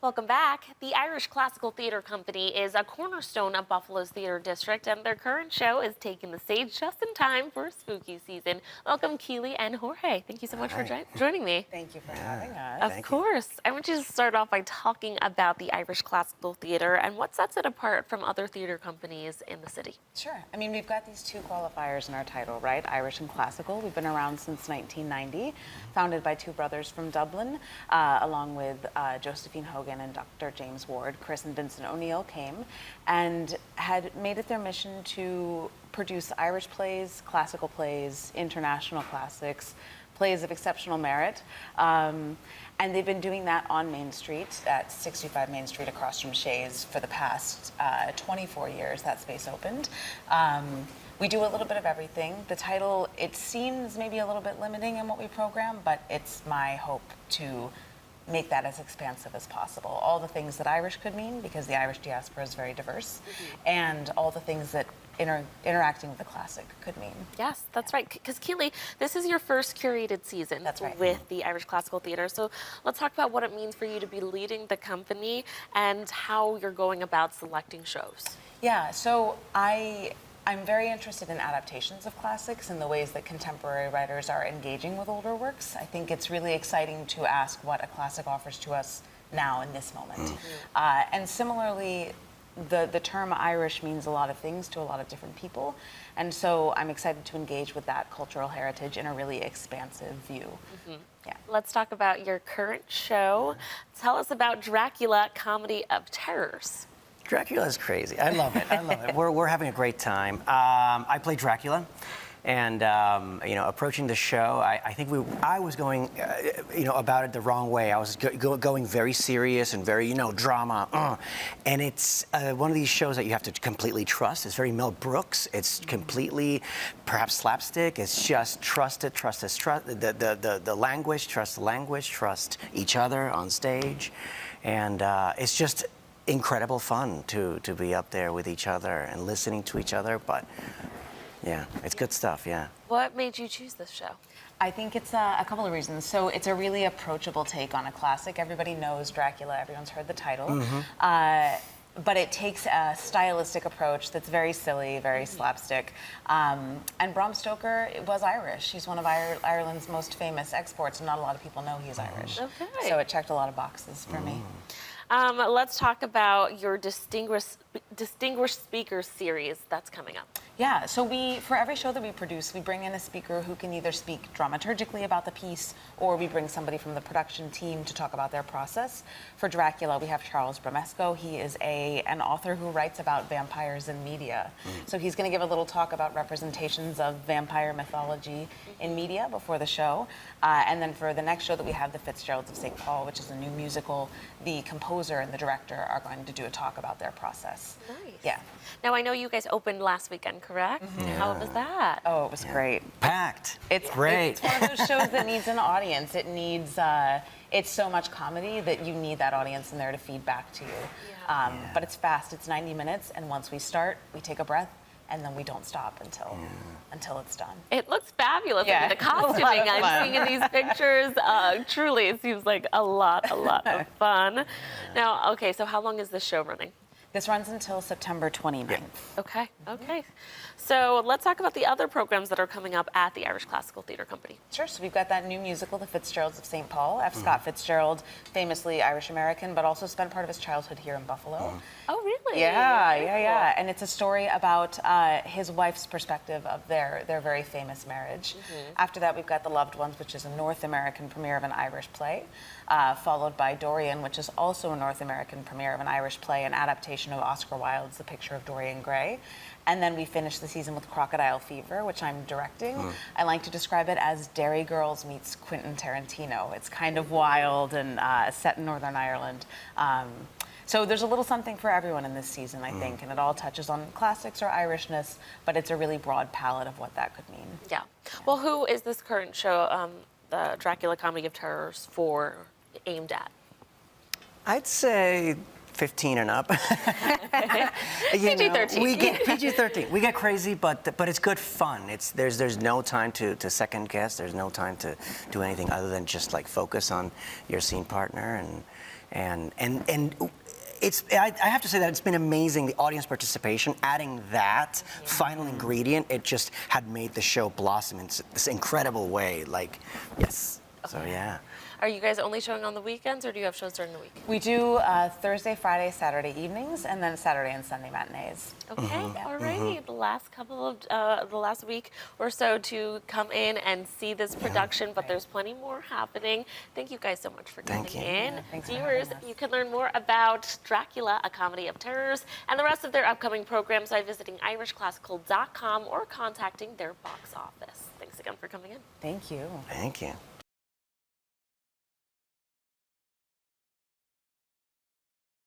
Welcome back. The Irish Classical Theatre Company is a cornerstone of Buffalo's theater district, and their current show is taking the stage just in time for spooky season. Welcome, Keelie and Jorge. Thank you so much for joining me. Thank you for having us. Of course. I want you to start off by talking about the Irish Classical Theatre and what sets it apart from other theater companies in the city. Sure. I mean, we've got these two qualifiers in our title, right? Irish and classical. We've been around since 1990, founded by two brothers from Dublin, along with Josephine Hogan and Dr. James Ward. Chris and Vincent O'Neill came and had made it their mission to produce Irish plays, classical plays, international classics, plays of exceptional merit. And they've been doing that on Main Street, at 65 Main Street across from Shays for the past 24 years. That space opened. We do a little bit of everything. The title, it seems maybe a little bit limiting in what we program, but it's my hope to make that as expansive as possible. All the things that Irish could mean, because the Irish diaspora is very diverse, and all the things that interacting with the classic could mean. Yes, that's right. Because Keelie, this is your first curated season with the Irish Classical Theatre. So let's talk about what it means for you to be leading the company and how you're going about selecting shows. Yeah, so I'm very interested in adaptations of classics and the ways that contemporary writers are engaging with older works. I think it's really exciting to ask what a classic offers to us now in this moment. And similarly, the term Irish means a lot of things to a lot of different people. And so I'm excited to engage with that cultural heritage in a really expansive view. Yeah. Let's talk about your current show. Tell us about Dracula, Comedy of Terrors. Dracula is crazy. I love it. I love it. We're having a great time. I play Dracula, and you know, approaching the show, I think I was going, you know, about it the wrong way. I was going very serious and very, you know, drama, and it's one of these shows that you have to completely trust. It's very Mel Brooks. It's completely, perhaps slapstick. It's just trust it, trust the language, trust the language, trust each other on stage, and it's just incredible fun to be up there with each other and listening to each other. But yeah, it's good stuff. Yeah. What made you choose this show? I think it's a couple of reasons. So it's a really approachable take on a classic. Everybody knows Dracula. Everyone's heard the title. But it takes a stylistic approach that's very silly, very slapstick. And Bram Stoker was Irish. He's one of Ireland's most famous exports, and not a lot of people know he's Irish. Okay. So it checked a lot of boxes for me. Let's talk about your Distinguished Speakers series that's coming up. Yeah, so for every show that we produce, we bring in a speaker who can either speak dramaturgically about the piece, or we bring somebody from the production team to talk about their process. For Dracula, we have Charles Bramesco. He is an author who writes about vampires in media. So he's going to give a little talk about representations of vampire mythology in media before the show. And then for the next show that we have, The Fitzgeralds of St. Paul, which is a new musical, the composer and the director are going to do a talk about their process. Nice. Yeah. Now, I know you guys opened last weekend, correct? How was that? Oh, it was great. Packed. It's great. It's one of those shows that needs an audience. It needs, it's so much comedy that you need that audience in there to feed back to you. But it's fast. It's 90 minutes, and once we start, we take a breath, and then we don't stop until it's done. It looks fabulous. Yeah. I mean, the costuming I'm seeing in these pictures, truly, it seems like a lot of fun. Now, okay, so how long is this show running? This runs until September 29th. Okay. So let's talk about the other programs that are coming up at the Irish Classical Theatre Company. Sure, so we've got that new musical, The Fitzgeralds of St. Paul. F. Scott Fitzgerald, famously Irish-American, but also spent part of his childhood here in Buffalo. Oh, really? Yeah. And it's a story about his wife's perspective of their very famous marriage. After that, we've got The Loved Ones, which is a North American premiere of an Irish play, followed by Dorian, which is also a North American premiere of an Irish play, an adaptation of Oscar Wilde's The Picture of Dorian Gray. And then we finish the season with Crocodile Fever, which I'm directing. I like to describe it as Derry Girls meets Quentin Tarantino. It's kind of wild and set in Northern Ireland. So there's a little something for everyone in this season, I think, and it all touches on classics or Irishness, but it's a really broad palette of what that could mean. Yeah. Well, who is this current show, the Dracula Comedy of Terrors, aimed at? I'd say 15 and up. PG-13. We get PG-13. We get crazy, but it's good fun. There's no time to second guess. There's no time to do anything other than just like focus on your scene partner, and and I have to say that it's been amazing, the audience participation. Adding that final ingredient, it just had made the show blossom in this incredible way. Like, yes. So yeah. Are you guys only showing on the weekends, or do you have shows during the week? We do Thursday, Friday, Saturday evenings, and then Saturday and Sunday matinees. Okay, all right. The last couple of the last week or so to come in and see this production, but there's plenty more happening. Thank you guys so much for coming Thank you. in. Yeah, thanks for Viewers, having us. you can learn more about Dracula, A Comedy of Terrors, and the rest of their upcoming programs by visiting irishclassical.com or contacting their box office. Thanks again for coming in. Thank you. Thank you.